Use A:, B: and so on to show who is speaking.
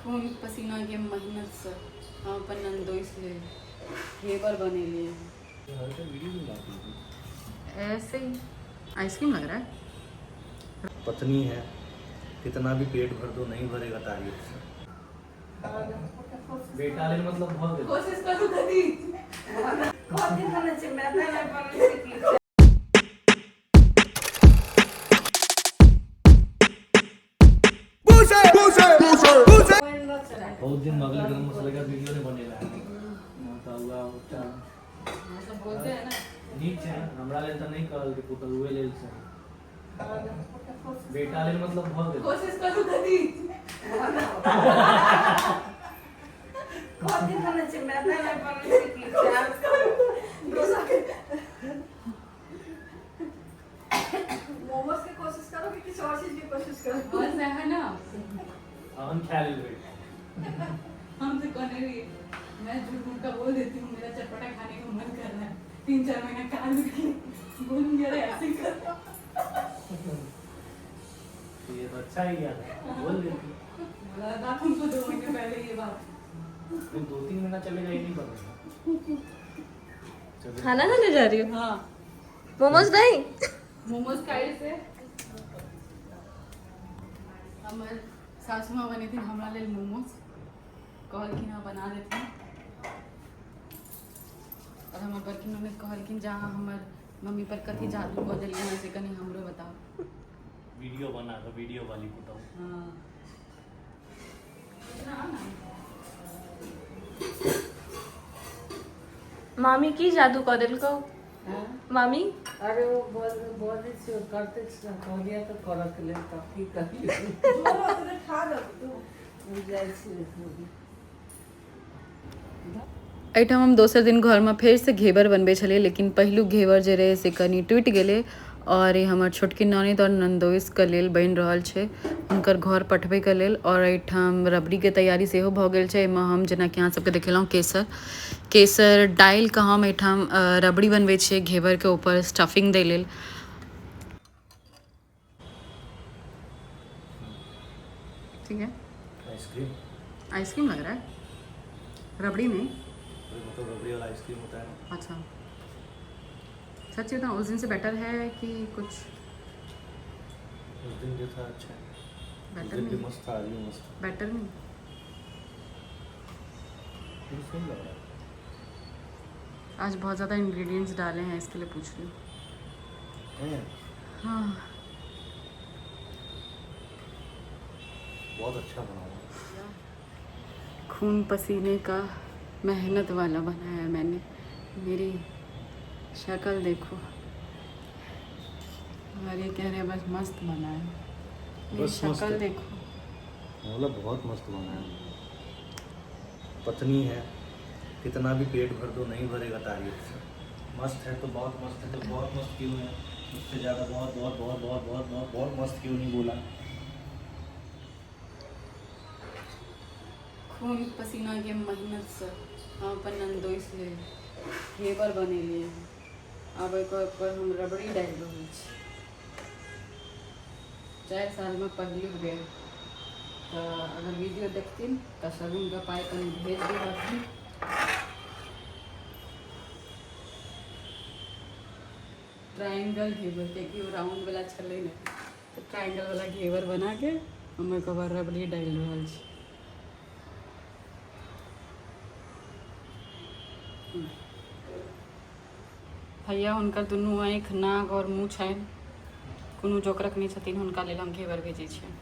A: खून पसीना के मेहनत से हम अपन नंदोई से घेवर बने लिए ऐसे ही आइसक्रीम लग रहा है।
B: पत्नी है, कितना भी पेट भर दो नहीं भरेगा तारीफ से। बेटा ले मतलब बहुत
A: कोशिश करूँ कभी
B: बहुत दिन मगल गरम मसाले का वीडियो नहीं बनेला है
A: मतलब बोलते हैं ना
B: नीक है हमरा लेल त नहीं कहल के पुतलुए लेल से बेटा लेल मतलब बहुत
A: कोशिश करूँ कभी
C: मोमोज की कोशिश करो कि किसी और चीज की कोशिश करो।
A: बस है ना
B: हम ख्याल ले
A: हम तो कौन है मैं झूठ मूठ का बोल देती हूँ मेरा चटपटा खाने का मन कर रहा है 3-4 महीना कान में बोलूंगी अरे ऐसे ही कर
B: ये तो अच्छा ही याद है बोल देती
A: बोला था तुमको 2 महीने पहले ये बात
B: फिर 2-3 महीना चलेगा ये नहीं पता
D: खाना खाने जा रही हो?
A: हाँ
D: मोमोज नहीं?
A: मोमोज खाए से हमारे सासू माँ बनी थी हमरा लेल मोमोज कहल कि ना बना देती और हमार बड़की मम्मी कहल कि जहाँ हमार मम्मी पर कथी जादू कऽ देली यहाँ से कनी हमरो बताओ
B: वीडियो बना दो वीडियो वाली बताओ।
A: हाँ
D: मामी की जादू कर दिल को? मामी
C: अरे वो बोल से करते कहलिया तो करत ले तो की कही खा दो तू जाय छी
A: एहिठाम हम दोसर दिन घर में फेर से घेवर बनबे छलिए लेकिन पहिलुक घेवर जे रहे से कनी टूटि गेले और ये हमर छोटकी ननद और नंदोइस के लेल बनि रहल छै हुनकर घर पठबे के लेल और एहिठाम रबड़ी के तैयारी सेहो भऽ गेल छै। एहिमे हम जेना कि अहाँ सबके देखेलहुँ केसर डालि कऽ हम एहिठाम रबड़ी बनबै छियै घेवर के ऊपर स्टफिंग दै लेल। ठीक है आइसक्रीम लग रहा है रबड़ी नहीं
B: मतलब रबड़ी वाला आइसक्रीम होता है ना।
A: अच्छा सच्ची बताऊँ उस दिन से बेटर है कि कुछ
B: उस दिन जो था अच्छा है
A: बेटर
B: भी
A: नहीं
B: मस्त था आज भी मस्त
A: बेटर नहीं
B: सुन लग रहा है।
A: आज बहुत ज़्यादा इंग्रेडिएंट्स डाले हैं इसके लिए पूछ रही हूँ। हाँ
B: बहुत अच्छा बना हुआ
A: खून पसीने का मेहनत वाला बनाया है मैंने। मेरी शक्ल देखो और ये कह रहे हैं बस मस्त बना है। मेरी
B: बस मस्त
A: शक्ल
B: है।
A: देखो
B: मतलब बहुत मस्त बना है। पत्नी है, कितना भी पेट भर दो नहीं भरेगा तारीफ से। मस्त है तो बहुत मस्त है तो बहुत मस्त क्यों है उससे ज़्यादा बहुत बहुत बहुत बहुत बहुत बहुत बहुत मस्त क्यों नहीं बोला।
A: खून पसीना के मेहनत से हम अपन नंदोई से घेवर बने लिए अब एक पर हम रबड़ी डाल रही 4 साल में पहली बेर तो अगर वीडियो देखतीन तो सगुन का पाई कहीं भेज दी ट्रायंगल घेवर क्योंकि वो राउंड वाला चले ना तो ट्रायंगल वाला घेवर बना के हम एक बार रबड़ी डाल रहा छी। भैया हुनकर दुनू आँखि नाक और मुँह छनि कोनो जोकरक नहीं छथिन हुनका लेल हम घेवर भेजै छियनि।